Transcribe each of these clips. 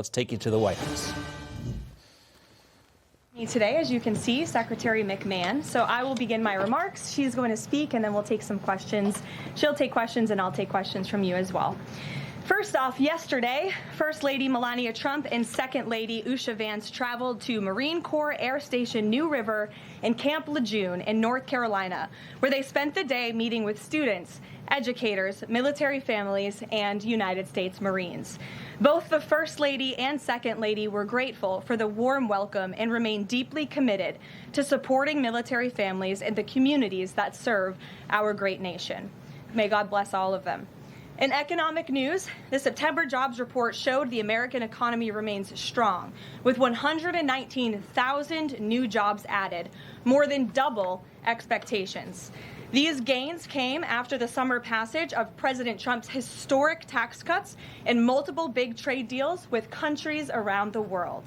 Let's take you to the White House. Today, as you can see, Secretary McMahon. So I will begin my remarks. She's going to speak, and then we'll take some questions. She'll take questions, and I'll take questions from you as well. First off, yesterday, First Lady Melania Trump and Second Lady Usha Vance traveled to Marine Corps Air Station New River and Camp Lejeune in North Carolina, where they spent the day meeting with students, educators, military families, and United States Marines. Both the First Lady and Second Lady were grateful for the warm welcome and remain deeply committed to supporting military families and the communities that serve our great nation. May God bless all of them. In economic news, the September jobs report showed the American economy remains strong, with 119,000 new jobs added, more than double expectations. These gains came after the summer passage of President Trump's historic tax cuts and multiple big trade deals with countries around the world.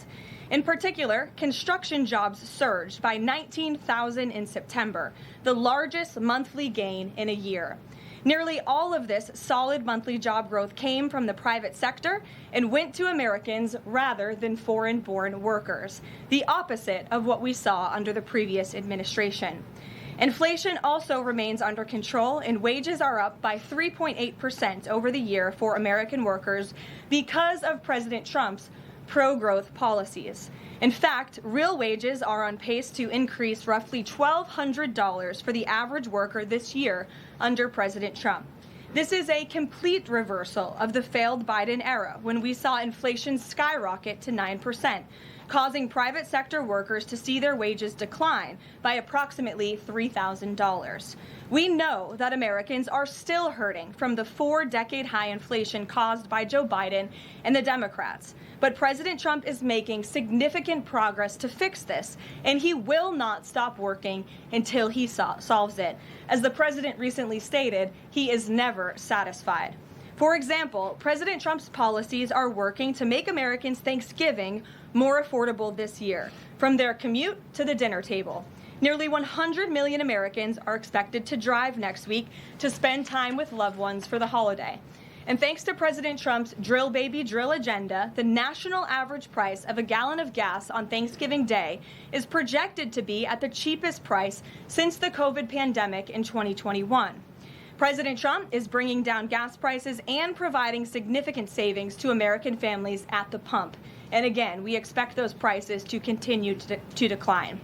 In particular, construction jobs surged by 19,000 in September, the largest monthly gain in a year. Nearly all of this solid monthly job growth came from the private sector and went to Americans rather than foreign-born workers, the opposite of what we saw under the previous administration. Inflation also remains under control, and wages are up by 3.8% over the year for American workers because of President Trump's pro-growth policies. In fact, real wages are on pace to increase roughly $1,200 for the average worker this year under President Trump. This is a complete reversal of the failed Biden era, when we saw inflation skyrocket to 9%, causing private sector workers to see their wages decline by approximately $3,000. We know that Americans are still hurting from the 4-decade high inflation caused by Joe Biden and the Democrats. But President Trump is making significant progress to fix this, and he will not stop working until he solves it. As the president recently stated, he is never satisfied. For example, President Trump's policies are working to make Americans' Thanksgiving more affordable this year, from their commute to the dinner table. Nearly 100 million Americans are expected to drive next week to spend time with loved ones for the holiday. And thanks to President Trump's drill baby drill agenda, the national average price of a gallon of gas on Thanksgiving Day is projected to be at the cheapest price since the COVID pandemic in 2021. President Trump is bringing down gas prices and providing significant savings to American families at the pump. And again, we expect those prices to continue to decline.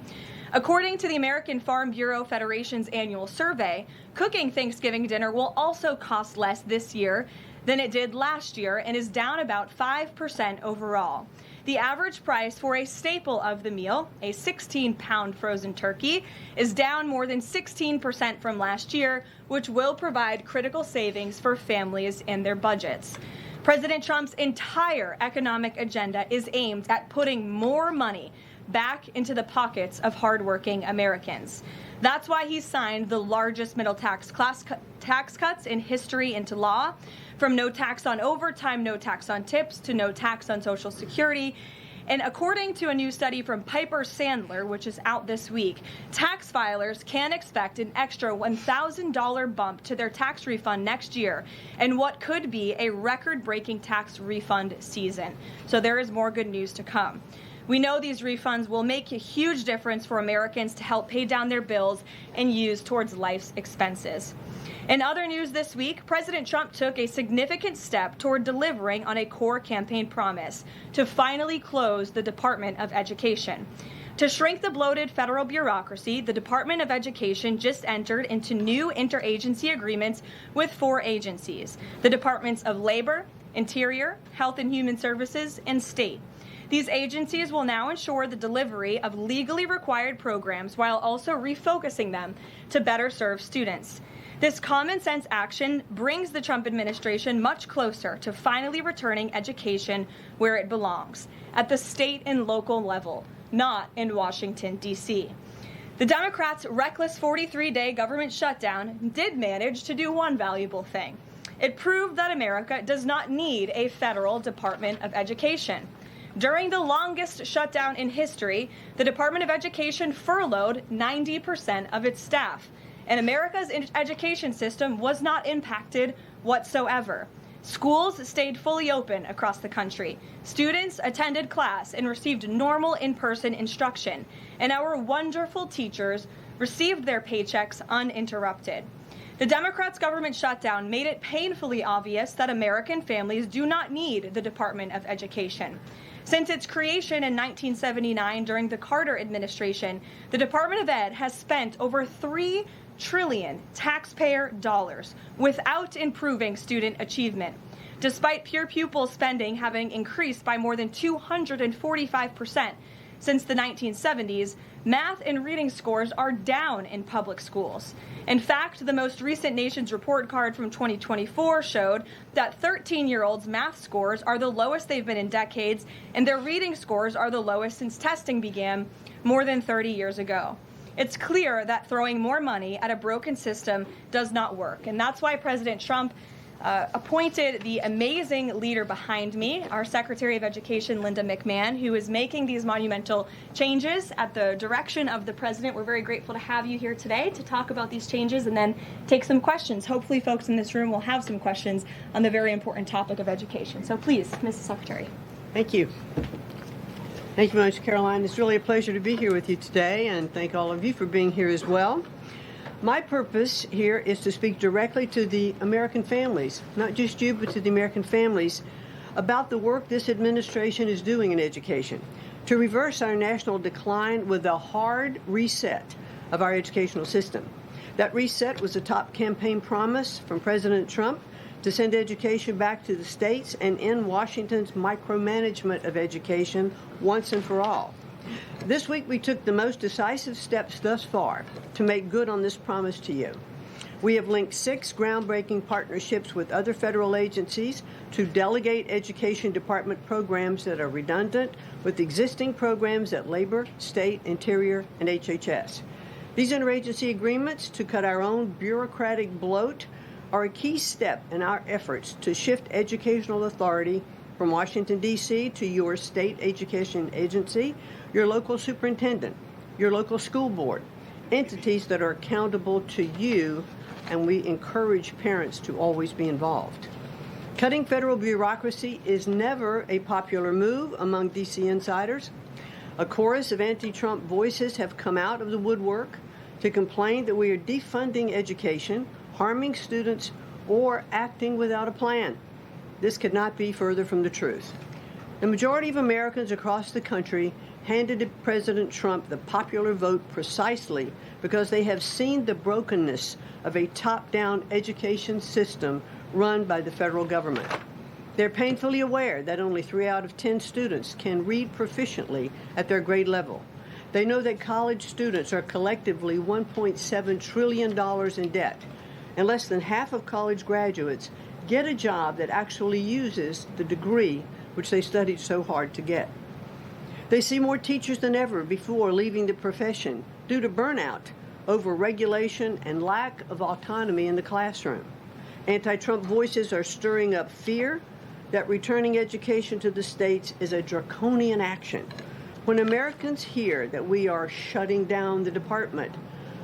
According to the American Farm Bureau Federation's annual survey, cooking Thanksgiving dinner will also cost less this year than it did last year and is down about 5% overall. The average price for a staple of the meal, a 16-pound frozen turkey, is down more than 16% from last year, which will provide critical savings for families and their budgets. President Trump's entire economic agenda is aimed at putting more money back into the pockets of hardworking Americans. That's why he signed the largest middle tax cuts in history into law, from no tax on overtime, no tax on tips, to no tax on Social Security. And according to a new study from Piper Sandler, which is out this week, tax filers can expect an extra $1,000 bump to their tax refund next year and what could be a record-breaking tax refund season. So there is more good news to come. We know these refunds will make a huge difference for Americans to help pay down their bills and use towards life's expenses. In other news this week, President Trump took a significant step toward delivering on a core campaign promise to finally close the Department of Education. To shrink the bloated federal bureaucracy, the Department of Education just entered into new interagency agreements with 4 agencies: the Departments of Labor, Interior, Health and Human Services, and State. These agencies will now ensure the delivery of legally required programs while also refocusing them to better serve students. This common sense action brings the Trump administration much closer to finally returning education where it belongs, at the state and local level, not in Washington, D.C. The Democrats' reckless 43-day government shutdown did manage to do one valuable thing. It proved that America does not need a federal Department of Education. During the longest shutdown in history, the Department of Education furloughed 90% of its staff, and America's education system was not impacted whatsoever. Schools stayed fully open across the country. Students attended class and received normal in-person instruction, and our wonderful teachers received their paychecks uninterrupted. The Democrats' government shutdown made it painfully obvious that American families do not need the Department of Education. Since its creation in 1979 during the Carter administration, the Department of Ed has spent over $3 trillion taxpayer dollars without improving student achievement. Despite pure pupil spending having increased by more than 245% since the 1970s, math and reading scores are down in public schools. In fact, the most recent Nation's Report Card from 2024 showed that 13-year-olds' math scores are the lowest they've been in decades, and their reading scores are the lowest since testing began more than 30 years ago. It's clear that throwing more money at a broken system does not work, and that's why President Trump appointed the amazing leader behind me, our Secretary of Education, Linda McMahon, who is making these monumental changes at the direction of the president. We're very grateful to have you here today to talk about these changes and then take some questions. Hopefully folks in this room will have some questions on the very important topic of education. So please, Mrs. Secretary. Thank you. Thank you very much, Karoline. It's really a pleasure to be here with you today, and thank all of you for being here as well. My purpose here is to speak directly to the American families, not just you, but to the American families, about the work this administration is doing in education to reverse our national decline with a hard reset of our educational system. That reset was a top campaign promise from President Trump to send education back to the states and end Washington's micromanagement of education once and for all. This week, we took the most decisive steps thus far to make good on this promise to you. We have linked 6 groundbreaking partnerships with other federal agencies to delegate education department programs that are redundant with existing programs at Labor, State, Interior, and HHS. These interagency agreements to cut our own bureaucratic bloat are a key step in our efforts to shift educational authority from Washington, D.C. to your state education agency, your local superintendent, your local school board, entities that are accountable to you, and we encourage parents to always be involved. Cutting federal bureaucracy is never a popular move among D.C. insiders. A chorus of anti-Trump voices have come out of the woodwork to complain that we are defunding education, harming students, or acting without a plan. This could not be further from the truth. The majority of Americans across the country handed to President Trump the popular vote precisely because they have seen the brokenness of a top-down education system run by the federal government. They're painfully aware that only 3 out of 10 students can read proficiently at their grade level. They know that college students are collectively $1.7 trillion in debt, and less than half of college graduates get a job that actually uses the degree which they studied so hard to get. They see more teachers than ever before leaving the profession due to burnout, over-regulation, and lack of autonomy in the classroom. Anti-Trump voices are stirring up fear that returning education to the states is a draconian action. When Americans hear that we are shutting down the department,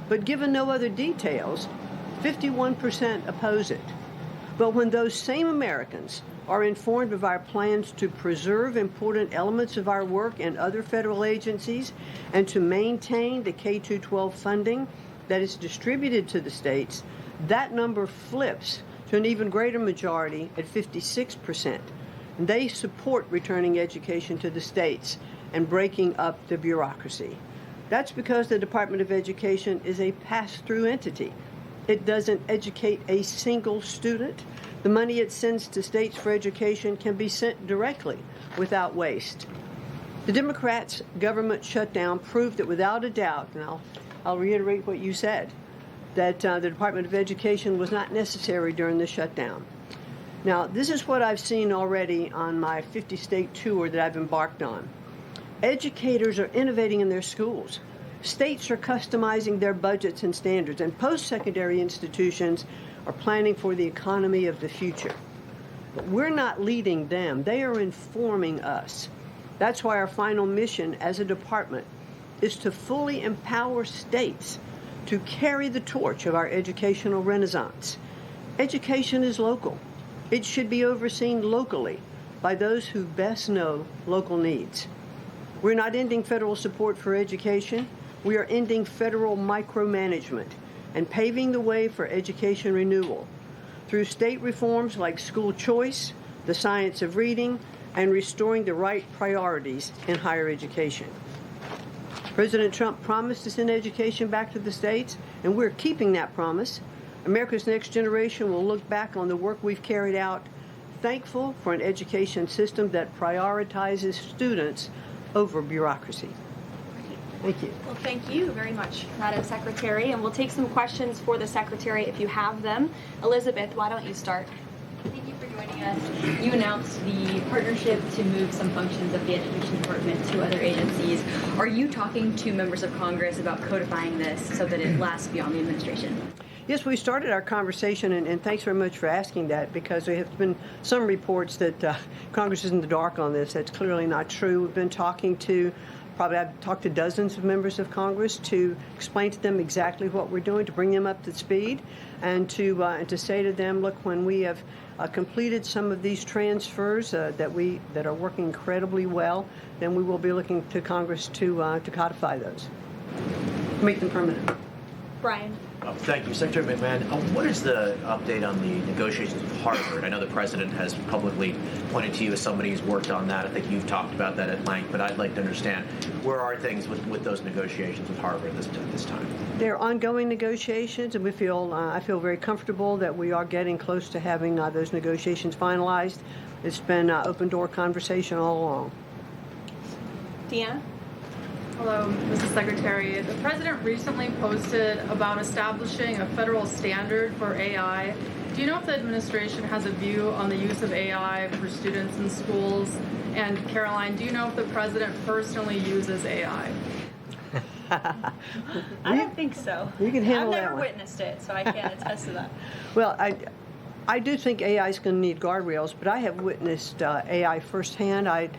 but given no other details, 51% oppose it. But when those same Americans are informed of our plans to preserve important elements of our work in other federal agencies and to maintain the K-12 funding that is distributed to the states, that number flips to an even greater majority at 56%. They support returning education to the states and breaking up the bureaucracy. That's because the Department of Education is a pass-through entity. It doesn't educate a single student. The money it sends to states for education can be sent directly without waste. The Democrats' government shutdown proved that without a doubt, and I'll reiterate what you said, that the Department of Education was not necessary during the shutdown. Now, this is what I've seen already on my 50-state tour that I've embarked on. Educators are innovating in their schools. States are customizing their budgets and standards, and post-secondary institutions are planning for the economy of the future. But we're not leading them. They are informing us. That's why our final mission as a department is to fully empower states to carry the torch of our educational renaissance. Education is local. It should be overseen locally by those who best know local needs. We're not ending federal support for education. We are ending federal micromanagement and paving the way for education renewal through state reforms like school choice, the science of reading, and restoring the right priorities in higher education. President Trump promised to send education back to the states, and we're keeping that promise. America's next generation will look back on the work we've carried out, thankful for an education system that prioritizes students over bureaucracy. Thank you. Well, thank you very much, Madam Secretary. And we'll take some questions for the Secretary if you have them. Elizabeth, why don't you start? Thank you for joining us. You announced the partnership to move some functions of the Education Department to other agencies. Are you talking to members of Congress about codifying this so that it lasts beyond the administration? Yes, we started our conversation, and thanks very much for asking that, because there have been some reports that Congress is in the dark on this. That's clearly not true. We've been talking to I've talked to dozens of members of Congress to explain to them exactly what we're doing, to bring them up to speed, and to say to them, look, when we have completed some of these transfers that are working incredibly well, then we will be looking to Congress to codify those, make them permanent. Brian. Thank you. Secretary McMahon, what is the update on the negotiations with Harvard? I know the president has publicly pointed to you as somebody who's worked on that. I think you've talked about that at length, but I'd like to understand where are things with those negotiations with Harvard at this time? They're ongoing negotiations, and I feel very comfortable that we are getting close to having those negotiations finalized. It's been open door conversation all along. Deanna? Hello, Mrs. Secretary. The President recently posted about establishing a federal standard for AI. Do you know if the administration has a view on the use of AI for students in schools? And Karoline, do you know if the President personally uses AI? I don't think so. You can handle that I've never one. witnessed it, so I can't attest to that. Well, I do think AI is going to need guardrails, but I have witnessed AI firsthand. I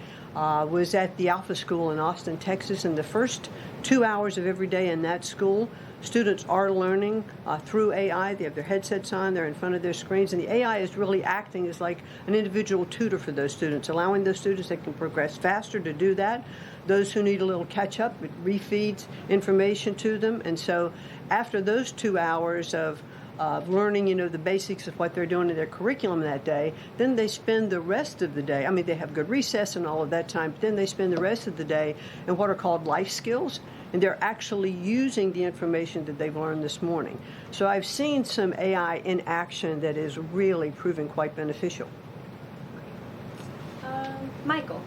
was at the Alpha School in Austin, Texas, and the first 2 hours of every day in that school, students are learning through AI. They have their headsets on, they're in front of their screens, and the AI is really acting as like an individual tutor for those students, allowing those students that can progress faster to do that. Those who need a little catch-up, it refeeds information to them. And so after those 2 hours of learning, the basics of what they're doing in their curriculum that day, then they spend the rest of the day, I mean, they have good recess and all of that time, but then they spend the rest of the day in what are called life skills, and they're actually using the information that they've learned this morning. So I've seen some AI in action that is really proving quite beneficial. Michael.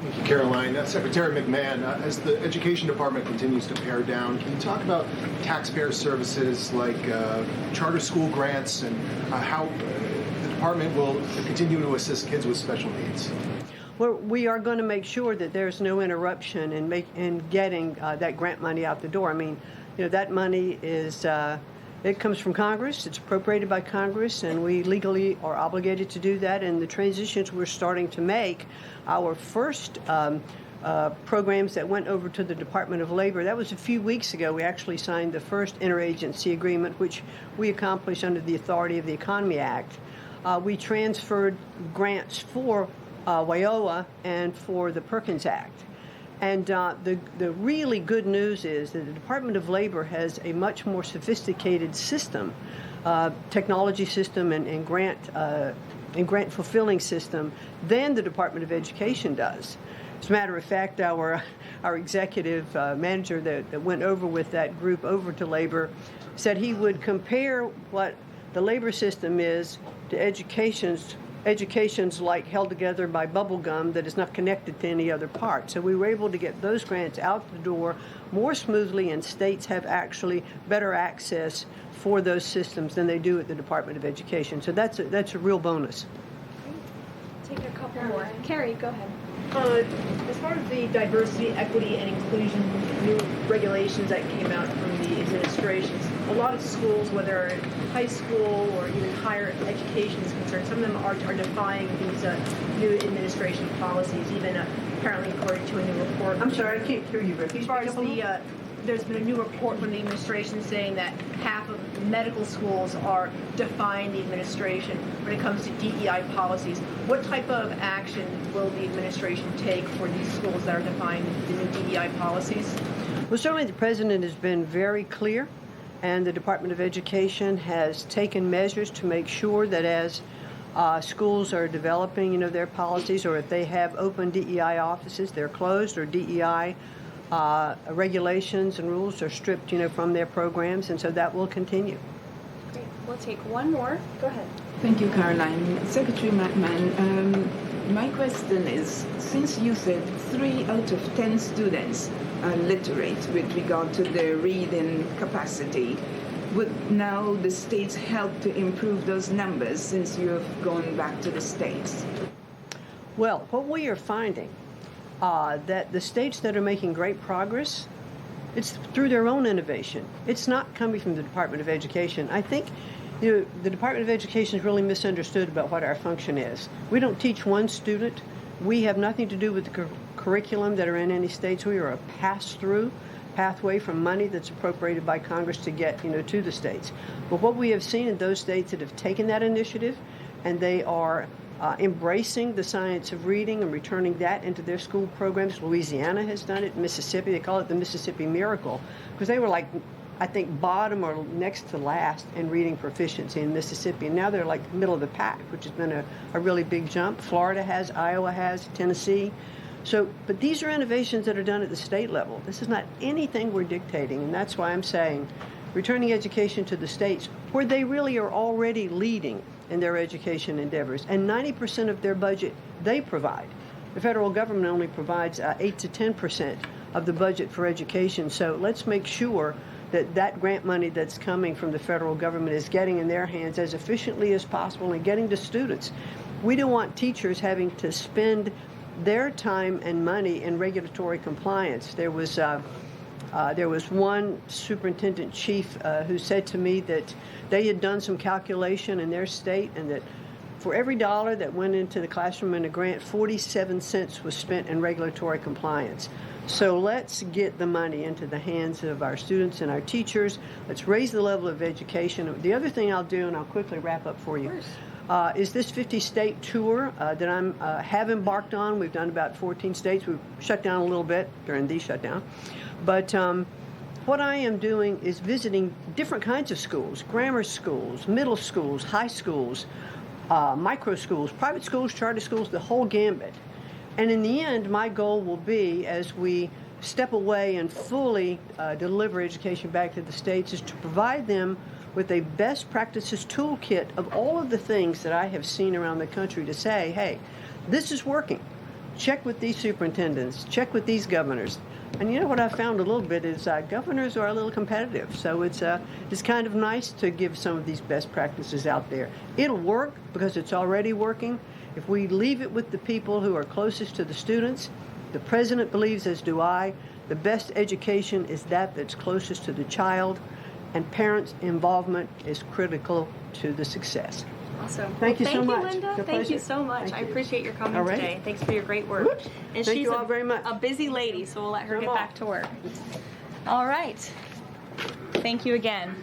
Thank you, Caroline. Secretary McMahon, as the Education Department continues to pare down, can you talk about taxpayer services like charter school grants and how the department will continue to assist kids with special needs? Well, we are going to make sure that there's no interruption in getting that grant money out the door. I mean, that money is it comes from Congress. It's appropriated by Congress, and we legally are obligated to do that. And the transitions we're starting to make, our first programs that went over to the Department of Labor, that was a few weeks ago. We actually signed the first interagency agreement, which we accomplished under the authority of the Economy Act. We transferred grants for WIOA and for the Perkins Act. And the really good news is that the Department of Labor has a much more sophisticated system, technology system and grant fulfilling system than the Department of Education does. As a matter of fact, our executive manager that went over with that group over to Labor said he would compare what the labor system is to education's like held together by bubble gum that is not connected to any other part. So we were able to get those grants out the door more smoothly, and states have actually better access for those systems than they do at the Department of Education. So that's a real bonus. Take a couple more. Carrie, go ahead. As far as the diversity, equity, and inclusion new regulations that came out from the administrations, a lot of schools, whether high school or even higher education is concerned, some of them are defying these new administration policies, even apparently according to a new report. I'm sorry, I can't hear you, Rick. As far as there's been a new report from the administration saying that half of medical schools are defying the administration when it comes to DEI policies. What type of action will the administration take for these schools that are defying the new DEI policies? Well, certainly the president has been very clear, and the Department of Education has taken measures to make sure that as schools are developing, their policies, or if they have open DEI offices, they're closed, or DEI regulations and rules are stripped, from their programs, and so that will continue. Great. We'll take one more. Go ahead. Thank you, Karoline. Secretary McMahon, my question is, since you said 3 out of 10 students are literate with regard to their reading capacity, would now the states help to improve those numbers since you have gone back to the states? Well, what we are finding that the states that are making great progress, it's through their own innovation. It's not coming from the Department of Education. I think the Department of Education is really misunderstood about what our function is. We don't teach one student. We have nothing to do with the curriculum that are in any states. We are a pass-through pathway from money that's appropriated by Congress to get, to the states. But what we have seen in those states that have taken that initiative and they are embracing the science of reading and returning that into their school programs. Louisiana has done it. Mississippi, they call it the Mississippi Miracle, because they were like, I think, bottom or next to last in reading proficiency in Mississippi. And now they're like middle of the pack, which has been a really big jump. Florida has, Iowa has, Tennessee. So, but these are innovations that are done at the state level. This is not anything we're dictating, and that's why I'm saying returning education to the states, where they really are already leading in their education endeavors, and 90% of their budget they provide. The federal government only provides 8 to 10% of the budget for education, so let's make sure that that grant money that's coming from the federal government is getting in their hands as efficiently as possible and getting to students. We don't want teachers having to spend their time and money in regulatory compliance. There was one superintendent chief who said to me that they had done some calculation in their state, and that for every dollar that went into the classroom in a grant, 47 cents was spent in regulatory compliance. So let's get the money into the hands of our students and our teachers. Let's raise the level of education. The other thing I'll do, and I'll quickly wrap up for you, is this 50-state tour that I have embarked on. We've done about 14 states. We've shut down a little bit during the shutdown. But what I am doing is visiting different kinds of schools, grammar schools, middle schools, high schools, micro schools, private schools, charter schools, the whole gambit. And in the end, my goal will be, as we step away and fully deliver education back to the states, is to provide them with a best practices toolkit of all of the things that I have seen around the country to say, hey, this is working. Check with these superintendents, check with these governors. And you know what I found a little bit is governors are a little competitive. So it's kind of nice to give some of these best practices out there. It'll work because it's already working. If we leave it with the people who are closest to the students, the president believes, as do I, the best education is that's closest to the child, and parents' involvement is critical to the success. Awesome. Thank you so much. Thank you, Linda. Thank you so much. I appreciate your coming All right. today. Thanks for your great work. Whoops. And Thank she's you all very much. a busy lady, so we'll let her Come get on. back to work. All right. Thank you again.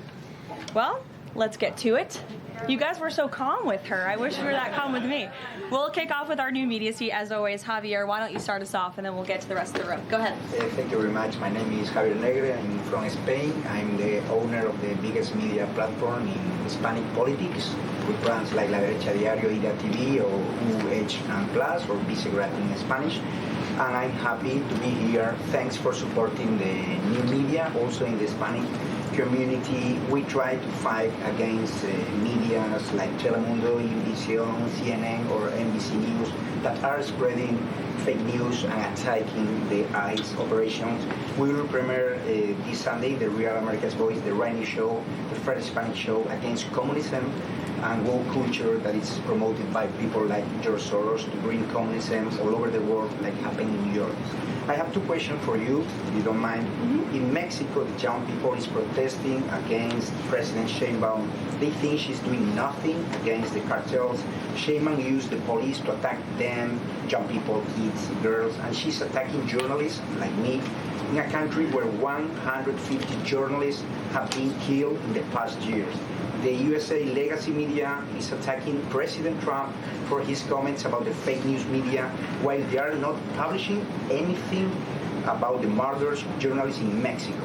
Well, let's get to it. You guys were so calm with her. I wish you were that calm with me. We'll kick off with our new media seat, as always. Javier, why don't you start us off, and then we'll get to the rest of the room. Go ahead. Thank you very much. My name is Javier Negre. I'm from Spain. I'm the owner of the biggest media platform in Hispanic politics, with brands like La Derecha Diario, Ida TV, or UH Plus, or Vicegratin in Spanish. And I'm happy to be here. Thanks for supporting the new media, also in the Hispanic community. We try to fight against medias like Telemundo, Univision, CNN, or NBC News that are spreading fake news and attacking the ICE operations. We will premiere this Sunday the Real America's Voice, the right news show, the first Hispanic show against communism and woke culture that is promoted by people like George Soros to bring communism all over the world, like happened in New York. I have two questions for you, if you don't mind. In Mexico, the young people is protesting against President Sheinbaum. They think she's doing nothing against the cartels. Sheinbaum used the police to attack them, young people, kids, girls, and she's attacking journalists like me. in a country where 150 journalists have been killed in the past years. The USA legacy media is attacking President Trump for his comments about the fake news media, while they are not publishing anything about the murders of journalists in Mexico.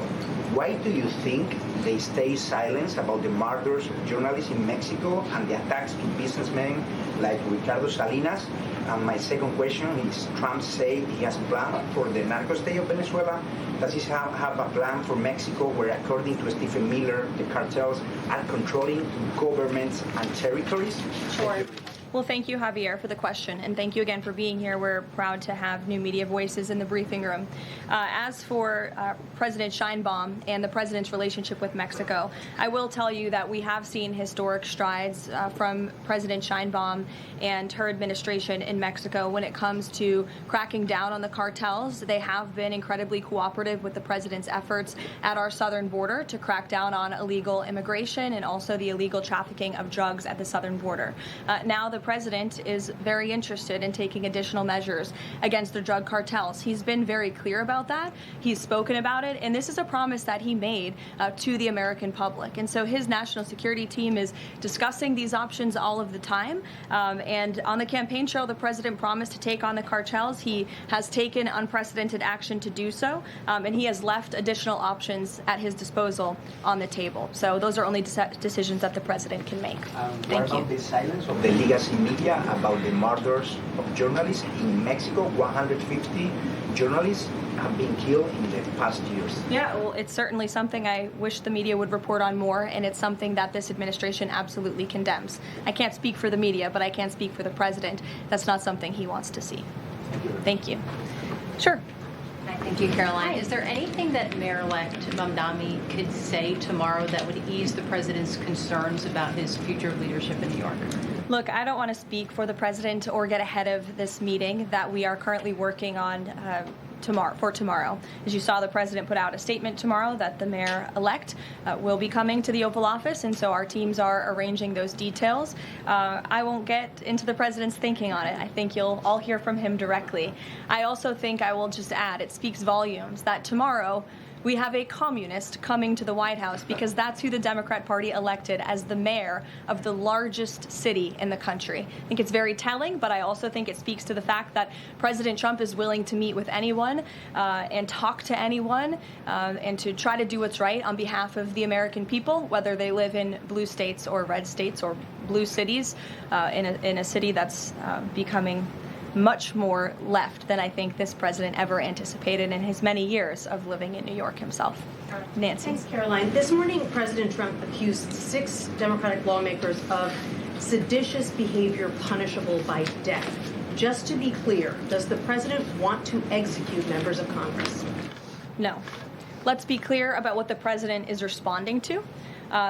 Why do you think they stay silent about the murders of journalists in Mexico and the attacks to businessmen like Ricardo Salinas? And my second question is, Trump said he has a plan for the narco state of Venezuela. Does he have a plan for Mexico where, according to Stephen Miller, the cartels are controlling governments and territories? Sure. Well, thank you, Javier, for the question, and thank you again for being here. We're proud to have new media voices in the briefing room. As for President Sheinbaum and the president's relationship with Mexico, I will tell you that we have seen historic strides from President Sheinbaum and her administration in Mexico when it comes to cracking down on the cartels. They have been incredibly cooperative with the president's efforts at our southern border to crack down on illegal immigration and also the illegal trafficking of drugs at the southern border. Now the president is very interested in taking additional measures against the drug cartels. He's been very clear about that. He's spoken about it, and this is a promise that he made to the American public. And so his national security team is discussing these options all of the time. And on the campaign trail, the president promised to take on the cartels. He has taken unprecedented action to do so, and he has left additional options at his disposal on the table. So those are only decisions that the president can make. Thank you. What about the silence of the legacy media about the murders of journalists in Mexico? 150 journalists have been killed in the past years. Yeah, well, it's certainly something I wish the media would report on more, and it's something that this administration absolutely condemns. I can't speak for the media, but I can speak for the president. That's not something he wants to see. Thank you. Sure. Hi, thank you, Karoline. Is there anything that Mayor-elect Mamdani could say tomorrow that would ease the president's concerns about his future leadership in New York? Look, I don't want to speak for the president or get ahead of this meeting that we are currently working on tomorrow. As you saw, the president put out a statement tomorrow that the mayor-elect will be coming to the Oval Office, and so our teams are arranging those details. I won't get into the president's thinking on it. I think you'll all hear from him directly. I also think I will just add, it speaks volumes that tomorrow we have a communist coming to the White House because that's who the Democrat Party elected as the mayor of the largest city in the country. I think it's very telling, but I also think it speaks to the fact that President Trump is willing to meet with anyone and talk to anyone and to try to do what's right on behalf of the American people, whether they live in blue states or red states or blue cities, in a city that's becoming much more left than I think this president ever anticipated in his many years of living in New York himself. Nancy. Thanks, Caroline. This morning, President Trump accused 6 Democratic lawmakers of seditious behavior punishable by death. Just to be clear, does the president want to execute members of Congress? No. Let's be clear about what the president is responding to,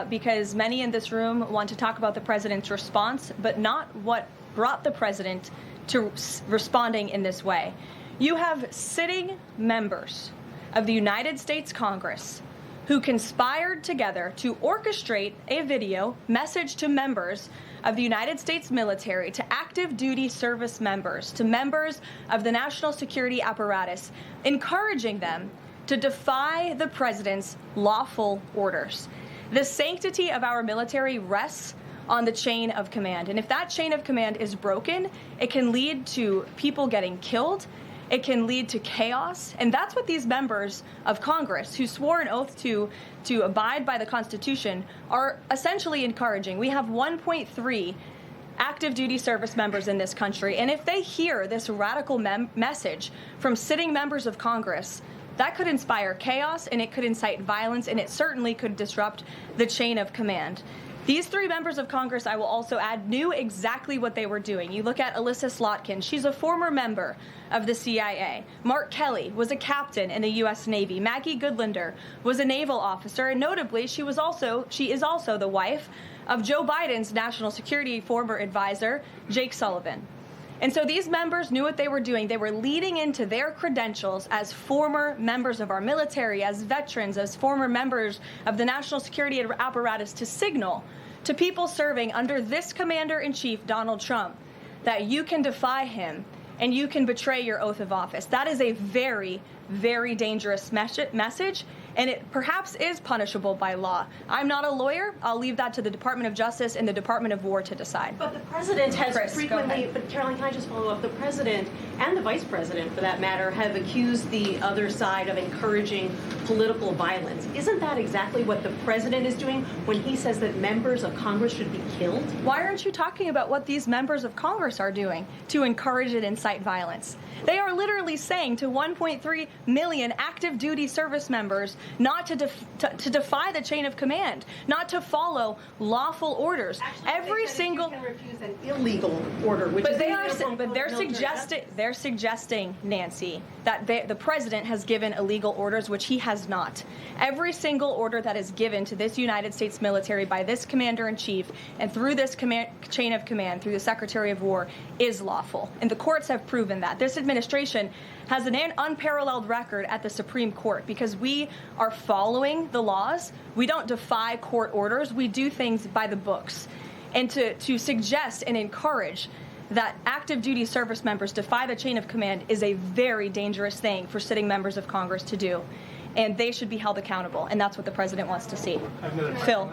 because many in this room want to talk about the president's response, but not what brought the president to responding in this way. You have sitting members of the United States Congress who conspired together to orchestrate a video message to members of the United States military, to active duty service members, to members of the national security apparatus, encouraging them to defy the president's lawful orders. The sanctity of our military rests on the chain of command. And if that chain of command is broken, it can lead to people getting killed. It can lead to chaos. And that's what these members of Congress who swore an oath to abide by the Constitution are essentially encouraging. We have 1.3 active duty service members in this country. And if they hear this radical message from sitting members of Congress, that could inspire chaos and it could incite violence and it certainly could disrupt the chain of command. These 3 members of Congress, I will also add, knew exactly what they were doing. You look at Alyssa Slotkin. She's a former member of the CIA. Mark Kelly was a captain in the U.S. Navy. Maggie Goodlander was a naval officer. And notably, she is also the wife of Joe Biden's national security former advisor, Jake Sullivan. And so these members knew what they were doing. They were leading into their credentials as former members of our military, as veterans, as former members of the national security apparatus to signal to people serving under this commander-in-chief, Donald Trump, that you can defy him and you can betray your oath of office. That is a very, very dangerous message, and it perhaps is punishable by law. I'm not a lawyer. I'll leave that to the Department of Justice and the Department of War to decide. But the president has Chris, frequently, but Caroline, can I just follow up? The president and the vice president, for that matter, have accused the other side of encouraging political violence. Isn't that exactly what the president is doing when he says that members of Congress should be killed? Why aren't you talking about what these members of Congress are doing to encourage and incite violence? They are literally saying to 1.3 million active duty service members not to defy the chain of command, not to follow lawful orders. Actually, Every they said single you can refuse an illegal order, which but is they're suggesting, Nancy, that the president has given illegal orders, which he has not. Every single order that is given to this United States military by this commander-in-chief and through this chain of command, through the Secretary of War, is lawful. And the courts have proven that. This administration has an unparalleled record at the Supreme Court because we are following the laws. We don't defy court orders. We do things by the books. And to suggest and encourage that active duty service members defy the chain of command is a very dangerous thing for sitting members of Congress to do. And they should be held accountable. And that's what the president wants to see. Phil.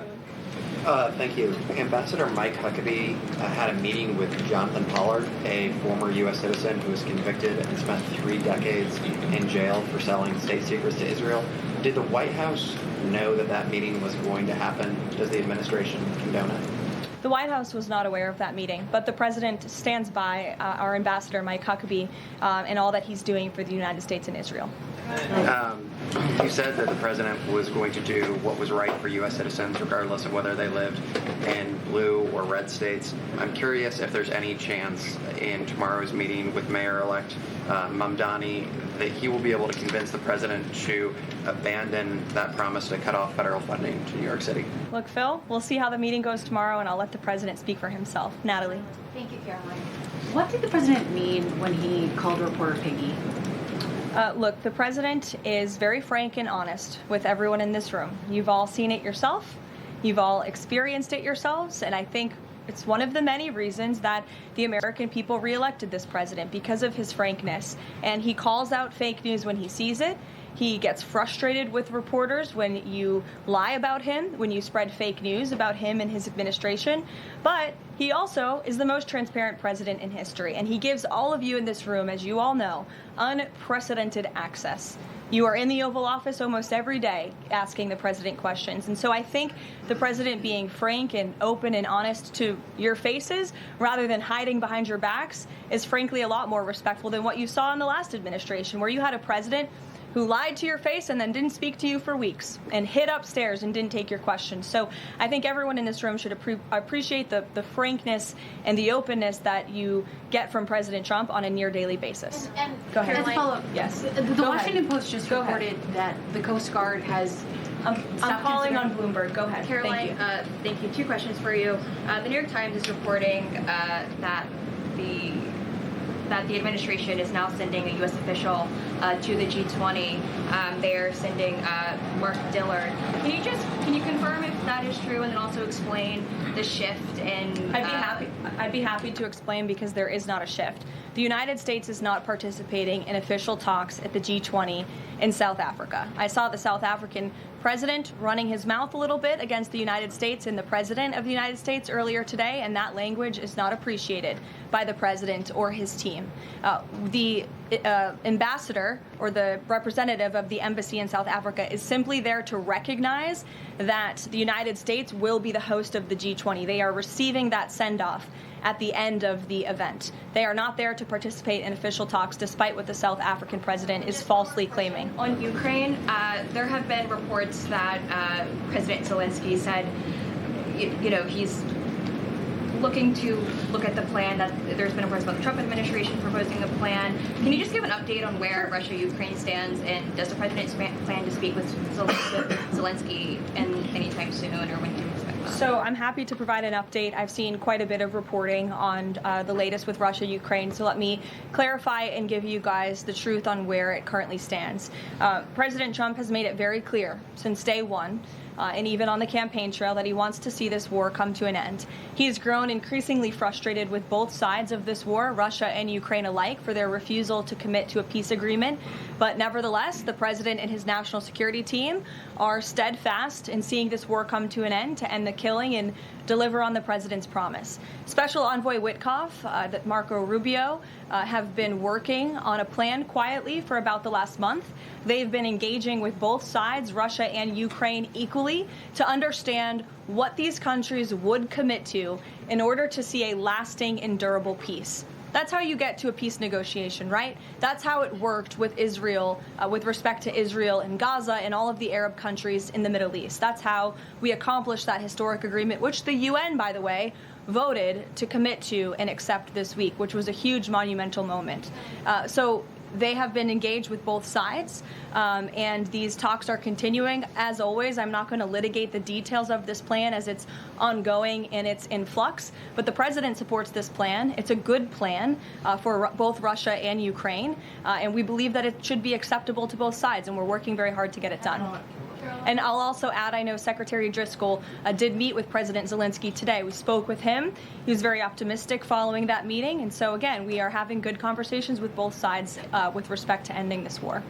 Thank you. Ambassador Mike Huckabee had a meeting with Jonathan Pollard, a former U.S. citizen who was convicted and spent 3 decades in jail for selling state secrets to Israel. Did the White House know that meeting was going to happen? Does the administration condone it? The White House was not aware of that meeting, but the president stands by our ambassador, Mike Huckabee, and all that he's doing for the United States and Israel. You said that the president was going to do what was right for U.S. citizens, regardless of whether they lived in blue or red states. I'm curious if there's any chance in tomorrow's meeting with Mayor-elect Mamdani that he will be able to convince the president to abandon that promise to cut off federal funding to New York City. Look, Phil, we'll see how the meeting goes tomorrow, and I'll let the president speak for himself. Natalie. Thank you, Caroline. What did the president mean when he called reporter piggy? Look, the president is very frank and honest with everyone in this room. You've all seen it yourself. You've all experienced it yourselves. And I think it's one of the many reasons that the American people reelected this president, because of his frankness. And he calls out fake news when he sees it. He gets frustrated with reporters when you lie about him, when you spread fake news about him and his administration. But he also is the most transparent president in history. And he gives all of you in this room, as you all know, unprecedented access. You are in the Oval Office almost every day asking the president questions. And so I think the president being frank and open and honest to your faces rather than hiding behind your backs is frankly a lot more respectful than what you saw in the last administration, where you had a president who lied to your face and then didn't speak to you for weeks and hid upstairs and didn't take your questions. So I think everyone in this room should appreciate the frankness and the openness that you get from President Trump on a near daily basis. And Go ahead. As a follow-up, Yes. The Washington Post just reported that the Coast Guard has I'm calling on Bloomberg. Go ahead. Caroline, thank you. 2 questions for you. The New York Times is reporting that the administration is now sending a U.S. official to the G20. They are sending Mark Dillard. Can you confirm if that is true, and then also explain the shift in? I'd be happy to explain, because there is not a shift. The United States is not participating in official talks at the G20 in South Africa. I saw the South African president running his mouth a little bit against the United States and the president of the United States earlier today, and that language is not appreciated by the president or his team. The ambassador or the representative of the embassy in South Africa is simply there to recognize that the United States will be the host of the G20. They are receiving that send-off at the end of the event. They are not there to participate in official talks, despite what the South African president is falsely claiming. On Ukraine, there have been reports that President Zelensky said, he's looking to look at the plan, that there's been reports about the Trump administration proposing a plan. Can you just give an update on where Russia-Ukraine stands, and does the president plan to speak with Zelensky anytime soon, or when can we expect that? So I'm happy to provide an update. I've seen quite a bit of reporting on the latest with Russia-Ukraine, so let me clarify and give you guys the truth on where it currently stands. President Trump has made it very clear since day one and even on the campaign trail, that he wants to see this war come to an end. He has grown increasingly frustrated with both sides of this war, Russia and Ukraine alike, for their refusal to commit to a peace agreement. But nevertheless, the president and his national security team are steadfast in seeing this war come to an end, to end the killing and deliver on the president's promise. Special Envoy Witkoff, Marco Rubio, have been working on a plan quietly for about the last month. They've been engaging with both sides, Russia and Ukraine, equally to understand what these countries would commit to in order to see a lasting and durable peace. That's how you get to a peace negotiation, right? That's how it worked with Israel, with respect to Israel and Gaza and all of the Arab countries in the Middle East. That's how we accomplished that historic agreement, which the UN, by the way, voted to commit to and accept this week, which was a huge monumental moment. So they have been engaged with both sides, and these talks are continuing. As always, I'm not going to litigate the details of this plan as it's ongoing and it's in flux, but the president supports this plan. It's a good plan for both Russia and Ukraine, and we believe that it should be acceptable to both sides, and we're working very hard to get it done. And I'll also add, I know Secretary Driscoll did meet with President Zelensky today. We spoke with him. He was very optimistic following that meeting. And so, again, we are having good conversations with both sides with respect to ending this war.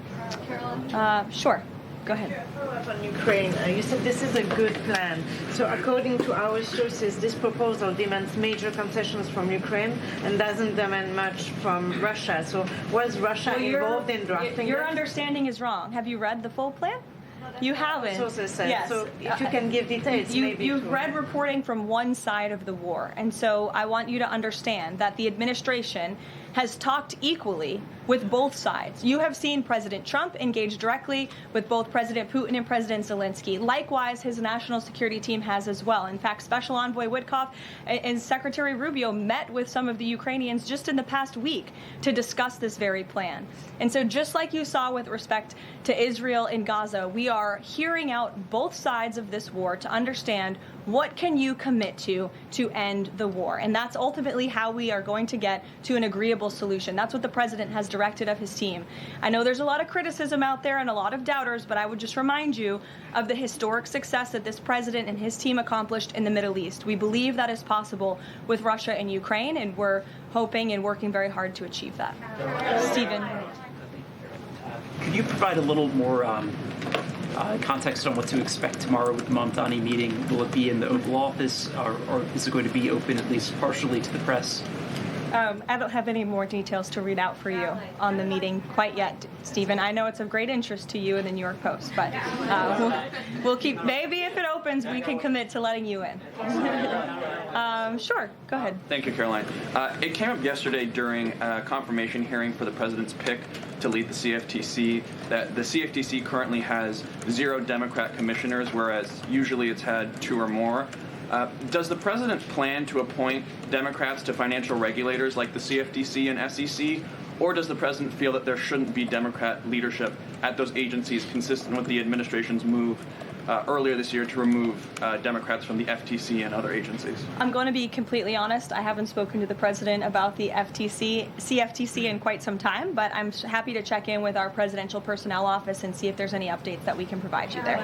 Karoline? Sure. Go ahead. Follow up on Ukraine. You said this is a good plan. So according to our sources, this proposal demands major concessions from Ukraine and doesn't demand much from Russia. So was Russia involved in drafting Your it? understanding is wrong. Have you read the full plan? You haven't. Sources said. Yes. So if you can give details, maybe. You've read reporting from one side of the war, and so I want you to understand that the administration has talked equally with both sides. You have seen President Trump engage directly with both President Putin and President Zelensky. Likewise, his national security team has as well. In fact, Special Envoy Witkoff and Secretary Rubio met with some of the Ukrainians just in the past week to discuss this very plan. And so just like you saw with respect to Israel and Gaza, we are hearing out both sides of this war to understand what can you commit to end the war. And that's ultimately how we are going to get to an agreeable solution. That's what the president has directed of his team. I know there's a lot of criticism out there and a lot of doubters, but I would just remind you of the historic success that this president and his team accomplished in the Middle East. We believe that is possible with Russia and Ukraine, and we're hoping and working very hard to achieve that. Stephen. Could you provide a little more context on what to expect tomorrow with the Mamdani meeting? Will it be in the Oval Office, or is it going to be open at least partially to the press? I don't have any more details to read out for you on the meeting quite yet, Stephen. I know it's of great interest to you and the New York Post, but we'll keep, maybe if it opens, we can commit to letting you in. Sure, go ahead. Thank you, Karoline. It came up yesterday during a confirmation hearing for the president's pick to lead the CFTC that the CFTC currently has 0 Democrat commissioners, whereas usually it's had 2 or more. Does the president plan to appoint Democrats to financial regulators like the CFTC and SEC, or does the president feel that there shouldn't be Democrat leadership at those agencies, consistent with the administration's move earlier this year to remove Democrats from the FTC and other agencies? I'm going to be completely honest. I haven't spoken to the president about the CFTC in quite some time, but I'm happy to check in with our presidential personnel office and see if there's any updates that we can provide you there.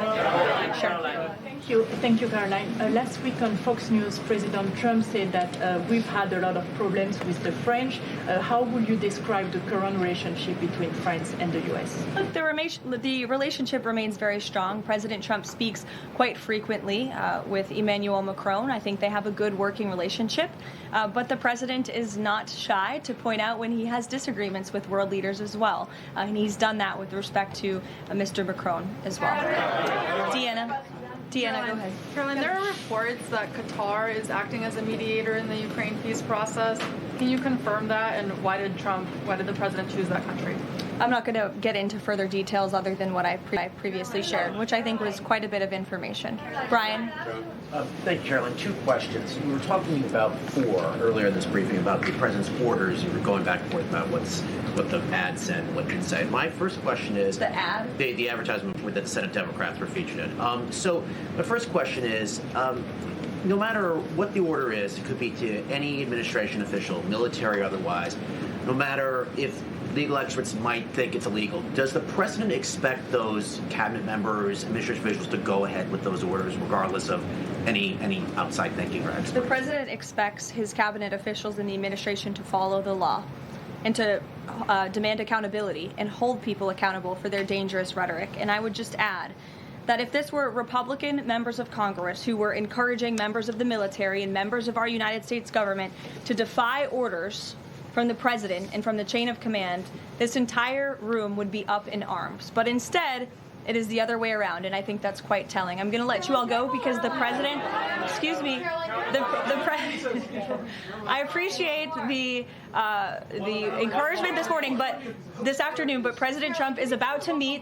Sure. Thank you, Caroline. Last week on Fox News, President Trump said that we've had a lot of problems with the French. How would you describe the current relationship between France and the U.S.? Look, the relationship remains very strong. President Trump speaks quite frequently with Emmanuel Macron. I think they have a good working relationship, but the president is not shy to point out when he has disagreements with world leaders as well, and he's done that with respect to Mr. Macron as well. Deanna, go ahead. Caroline, there are reports that Qatar is acting as a mediator in the Ukraine peace process. Can you confirm that, and why did the president choose that country? I'm not going to get into further details other than what I previously shared, which I think was quite a bit of information. Brian? Thank you, Caroline. 2 questions. We were talking about earlier in this briefing about the president's orders. You were going back and forth about what the ad said and what it didn't say. My first question is the ad, the advertisement that the Senate Democrats were featured in. So my first question is, no matter what the order is, it could be to any administration official, military or otherwise, no matter if legal experts might think it's illegal. Does the president expect those cabinet members, administration officials to go ahead with those orders regardless of any outside thinking or experts? The president expects his cabinet officials and the administration to follow the law and to demand accountability and hold people accountable for their dangerous rhetoric. And I would just add that if this were Republican members of Congress who were encouraging members of the military and members of our United States government to defy orders from the president and from the chain of command, this entire room would be up in arms. But instead, it is the other way around, and I think that's quite telling. I'm going to let you all go because the president, excuse me, the president. I appreciate the encouragement this morning, but this afternoon. But President Trump is about to meet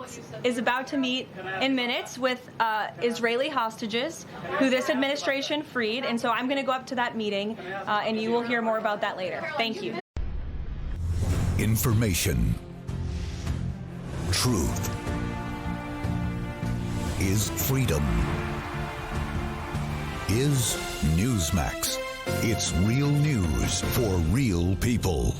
in minutes with Israeli hostages who this administration freed, and so I'm going to go up to that meeting, and you will hear more about that later. Thank you. Information. Truth. Is freedom. Is Newsmax. It's real news for real people.